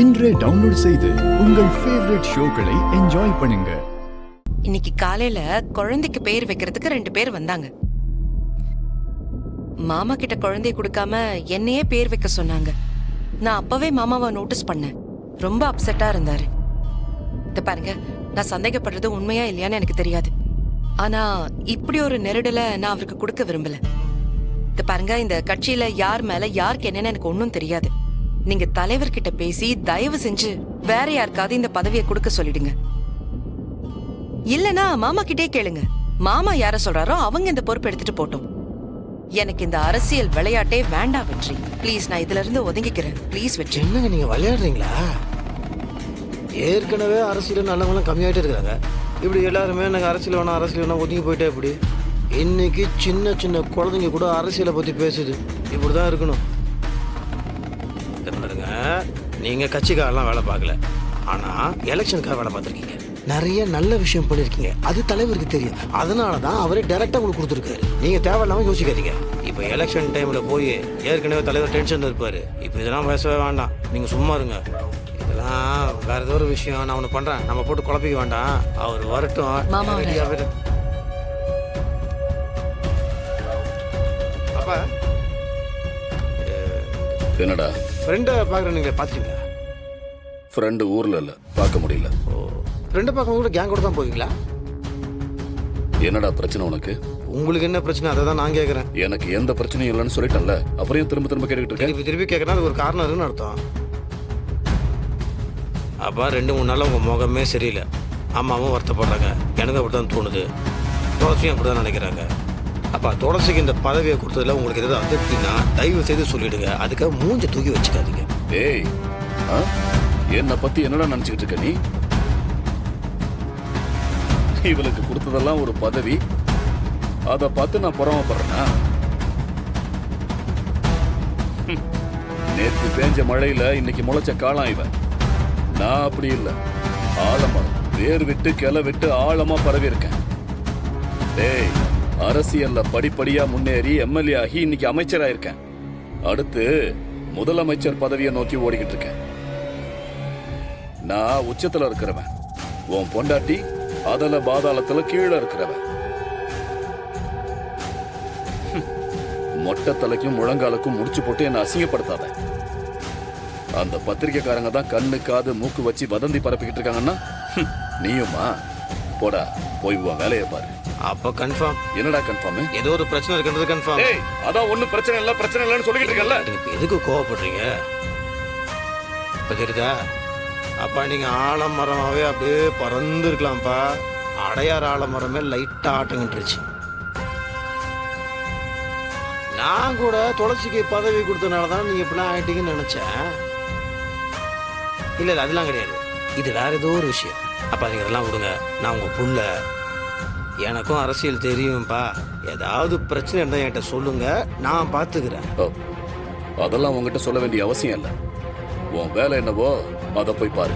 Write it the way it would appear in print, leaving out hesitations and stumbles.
இன்றே டவுன்லோட் செய்து உங்கள் ஃபேவரட் ஷோக்களை என்ஜாய் பண்ணுங்க. இன்னைக்கு காலையில குழந்தைக்கு பேர் வைக்கிறதுக்கு 2 பேர் வந்தாங்க. மாமா கிட்ட குழந்தைய கொடுக்காம என்னையே பேர் வைக்க சொன்னாங்க. நான் அப்பவே மாமாவை நோட்டீஸ் பண்ணேன். ரொம்ப அப்செட்டா இருந்தாரு. இத பாருங்க, நான் சந்தேகப்படுறது உண்மையா இல்லையான்னு எனக்கு தெரியாது. ஆனா இப்படி ஒரு நெருடல நான் அவருக்கு கொடுக்க விரும்பல. இத பாருங்க, இந்த கட்சியில யார் மேல யாருக்கு என்னன்னு எனக்கு ஒன்னும் தெரியாது. நீங்க தலைவர்கிட்ட பேசி தயவு செஞ்சு வேற யாருக்காவது இந்த பதவியை கொடுக்க சொல்லிடுங்க. இல்லனா மாமா கிட்டே கேளுங்க. மாமா யார சொல்றாரோ அவங்க இந்த பொறுப்பு எடுத்துட்டு போட்டோம். எனக்கு இந்த அரசியல் விளையாட்டே வேண்டாம் வெற்றி. ப்ளீஸ், நான் இதுல இருந்து ஒதுங்கிக்கிறேன். ப்ளீஸ் வெற்றி. என்னங்க நீங்க விளையாடுறீங்களா? ஏற்கனவே அரசியல் நல்லவங்களும் கம்மியாயிட்டே இருக்காங்க. இப்படி எல்லாருமே எனக்கு அரசியல் வேணா ஒதுங்கி போயிட்டே இப்படி. இன்னைக்கு சின்ன சின்ன குழந்தைங்க கூட அரசியலை பத்தி பேசுது. இப்படிதான் இருக்கணும். பாருங்க, நீங்க கட்சிக்காரெல்லாம் வேலை பார்க்கல, ஆனா எலெக்ஷனுக்காக வேலை பார்த்துருக்கீங்க. நிறைய நல்ல விஷயம் பண்ணிருக்கீங்க. அது தலைவருக்கு தெரியும். அதனாலதான் அவரே டைரக்டா உங்களுக்கு கொடுத்துருக்காரு. நீங்க தேவையில்லாம யோசிக்காதீங்க. இப்ப எலெக்ஷன் டைம்ல போய் ஏற்கனவே தலைவர் டென்ஷன்ல இருப்பாரு. இப்ப இதெல்லாம் பேசவே வேண்டாம். நீங்க சும்மா இருங்க. இதெல்லாம் வேற ஏதோ ஒரு விஷயம் நான் ஒண்ணு பண்றேன். நம்ம போட்டு குழப்பிக்க வேண்டாம். அவர் வரட்டும். அப்பா என்னடா ஃப்ரெண்டை பார்க்குறேன், நீங்களே பார்த்துட்டீங்களா? ஃப்ரெண்டு ஊரில் இல்லை, பார்க்க முடியல. ஃப்ரெண்டை பார்க்க கூட கேங் கூட தான் போவீங்களா? என்னடா பிரச்சனை உனக்கு? உங்களுக்கு என்ன பிரச்சனை, அதை தான் நான் கேட்குறேன். எனக்கு எந்த பிரச்சனையும் இல்லைன்னு சொல்லிட்டேன்ல, அப்புறம் ஏன் திரும்ப திரும்ப கேட்டுக்கிட்டு இருக்கேன்? திருப்பி கேட்குறேன், அது ஒரு காரணம் இருக்குன்னு அர்த்தம். அப்பா 2-3 நாள் உங்கள் முகமே சரியில்லை. அம்மாவும் வருத்தப்படுறாங்க. எனக்கு அப்படி தான் தோணுது. துளசியும் அப்படி தான் நினைக்கிறாங்க. அப்பா துளசிக்கு இந்த பதவியை கொடுத்ததில் உங்களுக்கு எதாவது அதிருப்தினா தயவு செய்து சொல்லிவிடுங்க. அதுக்காக மூஞ்ச தூக்கி வச்சுக்காதீங்க. ஏய், என்னை பற்றி என்னடா நினச்சிக்கிட்டு இருக்க நீ? இவளுக்கு கொடுத்ததெல்லாம் ஒரு பதவி, அதை பார்த்து நான் பொறாமப்படுறேன்னா? நேற்று பேஞ்ச மழையில இன்னைக்கு முளைச்ச காளான் இவன். நான் அப்படி இல்லை. ஆழமரம் வேர் விட்டு கிளை விட்டு ஆழமா பரவி இருக்கேன். டேய், அரசியல்ல படிப்படியா முன்னேறி எம்எல்ஏ ஆகி இன்னைக்கு அமைச்சராயிருக்கேன். அடுத்து முதலமைச்சர் பதவியை நோக்கி ஓடிக்கிட்டு இருக்கேன். நான் உச்சத்துல இருக்கிறவன். உன் பொண்டாட்டி அதல பாதாளத்துல கீழே இருக்கிறவன். மொட்டை தலைக்கும் முழங்காலுக்கும் முடிச்சு போட்டு என்ன அசிங்கப்படுத்தாத. அந்த பத்திரிக்கைக்காரங்க தான் கண்ணு காது மூக்கு வச்சு வதந்தி பரப்பிக்கிட்டு இருக்காங்கன்னா நீயுமா? போடா, போய் உன் வேலையை பாரு. அப்ப கன்ஃபார்ம். என்னடா கன்ஃபார்ம்? ஏதோ ஒரு பிரச்சனை இருக்குன்றது கன்ஃபார்ம். ஏய், அதான் ஒண்ணும் பிரச்சனை இல்லைன்னு சொல்லிக்கிட்டு இருக்கல. இப்ப எதுக்கு கோவப்படுறீங்க? இப்ப தெரியுதா? அப்பா நீங்க ஆலமரமாவே அப்படியே பறந்து இருக்கலாம்ப்பா. அடையாறு ஆலமரமே லைட்டா ஆட்டங்கிட்டுருச்சு. நான் கூட துளசிக்கு பதவி கொடுத்தனால தான் நீங்க இப்படிலாம் ஆயிட்டீங்கன்னு நினைச்சேன். இல்ல அதெல்லாம் கிடையாது. இது வேற ஏதோ ஒரு விஷயம். அப்பா நீங்க அதெல்லாம் விடுங்க. நான் உங்க புள்ள, எனக்கும் அரசியல் தெரியும்ப்பா. ஏதாவது பிரச்சனை இருந்தா என்கிட்ட சொல்லுங்க, நான் பாத்துக்கிறேன். அதெல்லாம் உங்ககிட்ட சொல்ல வேண்டிய அவசியம் இல்லை. உன் வேலை என்னவோ அதை போய் பாரு.